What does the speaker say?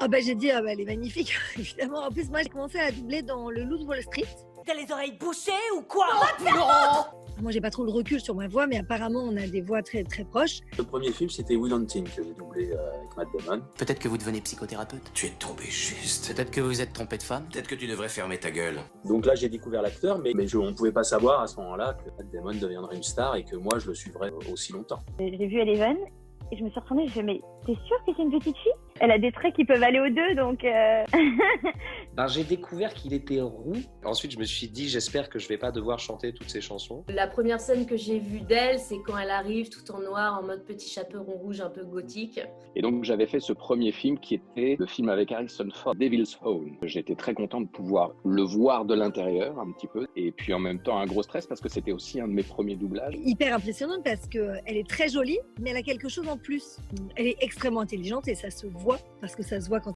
Ah bah j'ai dit, ah bah elle est magnifique, évidemment. En plus, moi j'ai commencé à la doubler dans Le Loup de Wall Street. T'as les oreilles bouchées ou quoi? Moi j'ai pas trop le recul sur ma voix, mais apparemment on a des voix très très proches. Le premier film, c'était Will Hunting que j'ai doublé avec Matt Damon. Peut-être que vous devenez psychothérapeute. Tu es tombé juste. Peut-être que vous vous êtes trompé de femme. Peut-être que tu devrais fermer ta gueule. Donc là, j'ai découvert l'acteur, mais on ne pouvait pas savoir à ce moment-là que Matt Damon deviendrait une star et que moi, je le suivrais aussi longtemps. J'ai vu Eleven et je me suis retournée, j'ai fait mais t'es sûre que c'est une petite fille? Elle a des traits qui peuvent aller aux deux, donc... J'ai découvert qu'il était roux. Ensuite, je me suis dit, j'espère que je vais pas devoir chanter toutes ces chansons. La première scène que j'ai vue d'elle, c'est quand elle arrive tout en noir, en mode petit chaperon rouge un peu gothique. Et donc j'avais fait ce premier film qui était le film avec Harrison Ford, Devil's Own. J'étais très content de pouvoir le voir de l'intérieur un petit peu. Et puis en même temps un gros stress parce que c'était aussi un de mes premiers doublages. Hyper impressionnante parce qu'elle est très jolie, mais elle a quelque chose en plus. Elle est extrêmement intelligente et ça se voit, parce que ça se voit quand